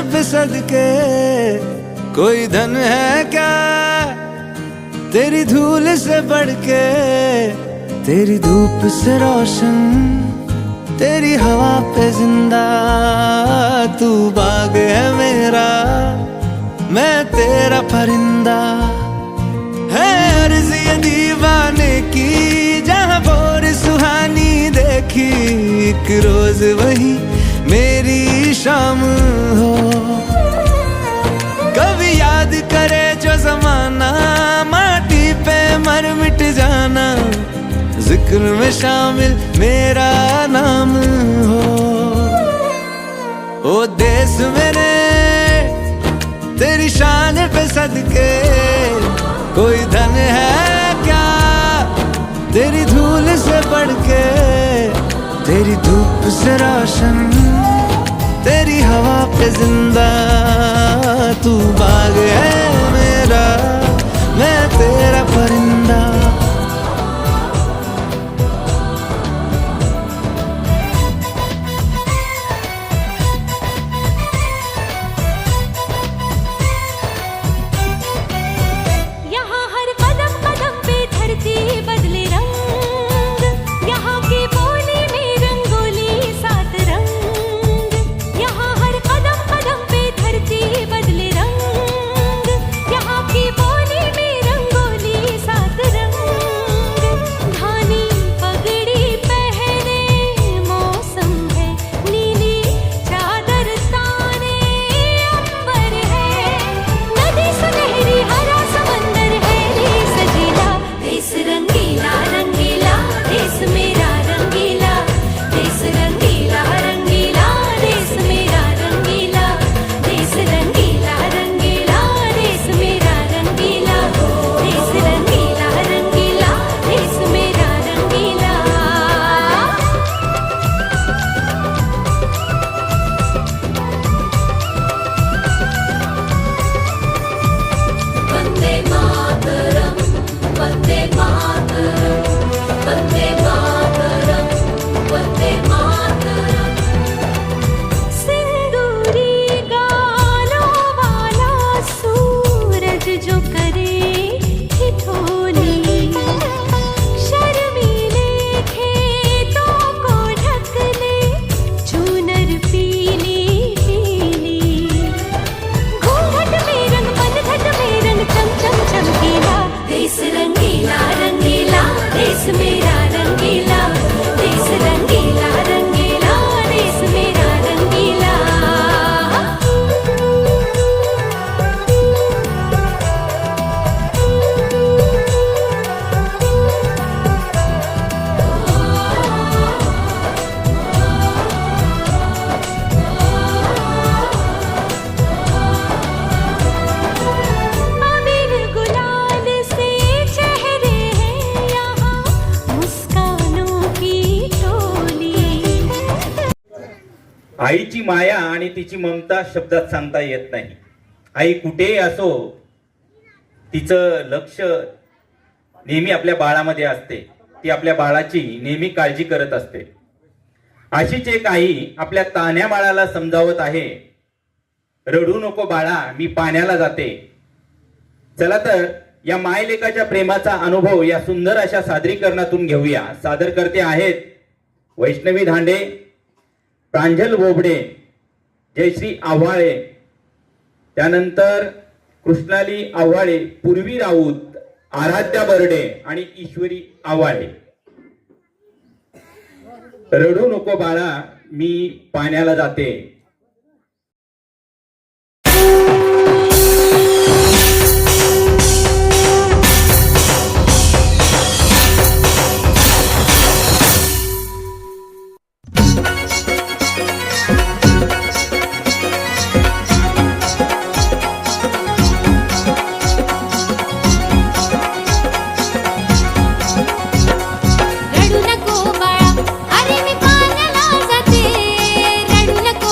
पे सदके कोई धन है क्या तेरी धूल से बढ़ के, तेरी धूप से रोशन, तेरी हवा पे जिंदा। तू बाग है मेरा, मैं तेरा परिंदा। है अर्ज़ ये दीवाने की, जहाँ बोर सुहानी देखी, एक रोज वही मेरी शाम हो। कभी याद करे जो जमाना, माटी पे मर मिट जाना, जिक्र में शामिल मेरा नाम हो। ओ देश मेरे तेरी शान पे सदके कोई धन है क्या तेरी धूल से बढ़ के, तेरी धूप से रोशन, तेरी हवा पे जिंदा। तू बाग है मेरा, मैं तेरा परिंदा। आईची माया आणि तिची ममता शब्दात सांगता येत नाही. आई कुठेही असो, तिचं लक्ष नेहमी आपल्या बाळामध्ये असते. ती आपल्या बाळाची नेहमी काळजी करत असते. अशीच एक आई आपल्या तान्ह्या बाळाला समजावत आहे, रडू नको बाळा, मी पाण्याला जाते. चला तर या मायलेकाच्या प्रेमाचा अनुभव या सुंदर अशा सादरीकरणातून घेऊया. सादर करते आहेत वैष्णवी धांडे, प्रांजल बोबडे, जयश्री आव्हाळे, त्यानंतर कृष्णाली आव्हाळे, पूर्वी राऊत, आराध्या बर्डे आणि ईश्वरी आव्हाळे. रडू नको बाळा, मी पाण्याला जाते. रडू नको बाळा, अरे मी पाण्याला जाते. रडू नको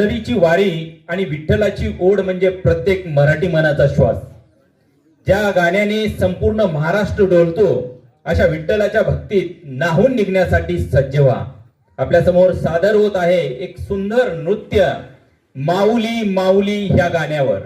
पंढरीची वारी आणि विठ्ठलाची ओढ म्हणजे प्रत्येक मराठी मनाचा श्वास. ज्या गाण्याने संपूर्ण महाराष्ट्र डोलतो अशा विठ्ठलाच्या भक्तीत न्हाऊन निघण्यासाठी सज्ज व्हा. आपल्या समोर सादर होत आहे एक सुंदर नृत्य माऊली माऊली ह्या गाण्यावर.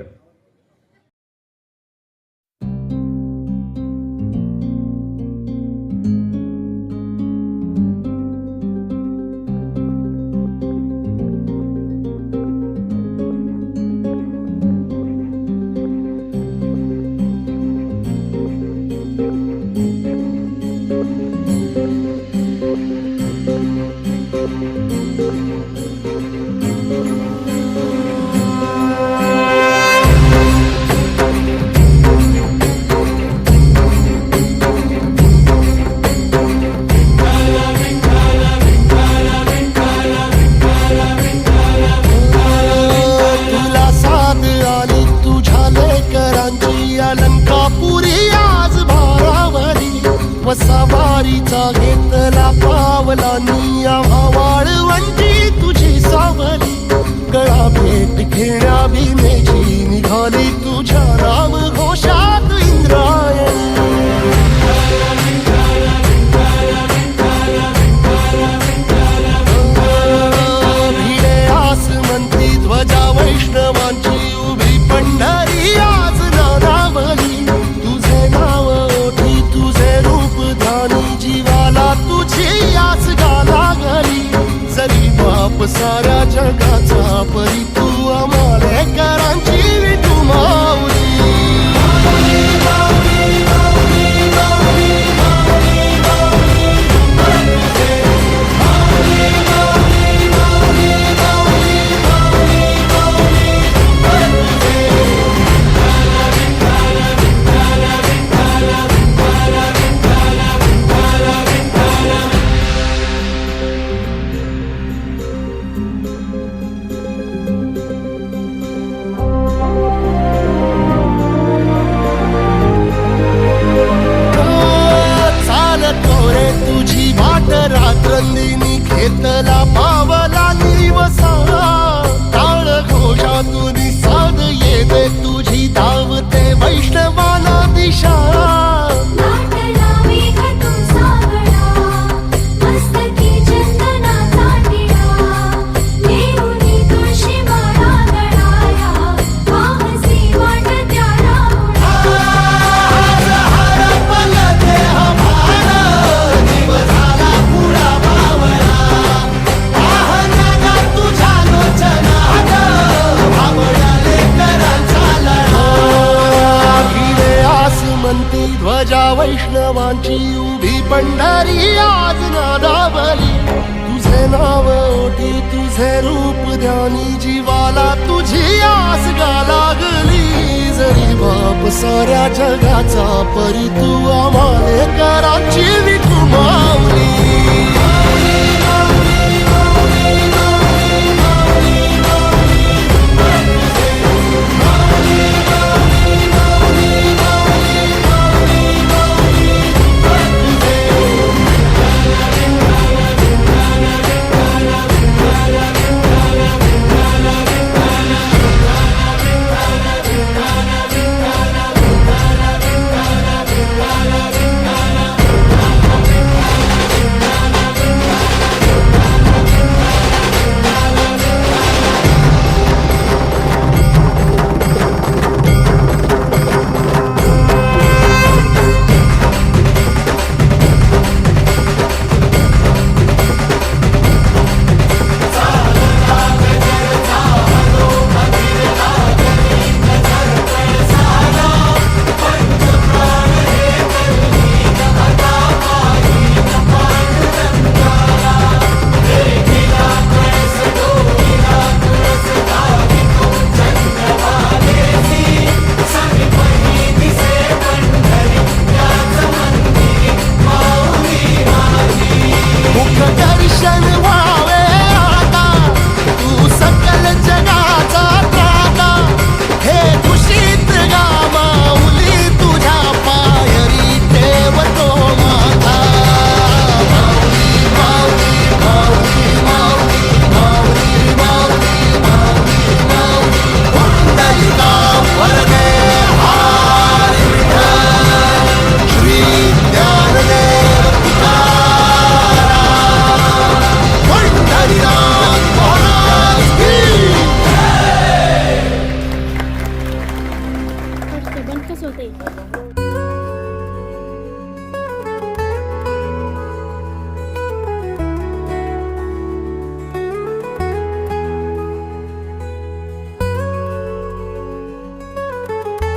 सवारीचा घेतला पावला निया वाळवंटी तुझी सावली. गळा भेट घेण्या भीमेची निघाली तुझ्या राम घोषात इंद्रायणी. भिडे आसमंती ध्वजा वैष्णवांची उभी पंढरी आज नानावली. तुझे नाव ओठी तुझे रूप ध्यानी जीवाला तुझी आस गाला गली. जरी बाप साऱ्या जगाचा परी तू आमालेकरांची विठू माऊली. रात्रंदिनी घेतला पावला निवसा. टाळ घोषातून साध येते तुझी धावते वैष्णवाला दिशा. ध्वजा वैष्णवांची उभी पंढरी आज नादावली. तुझे नाव ओठी तुझे रूप ध्यानी जीवाला तुझी आस गा लागली. जरी बाप साऱ्या जगाचा परी तू आमालेकरांची विठू माऊली.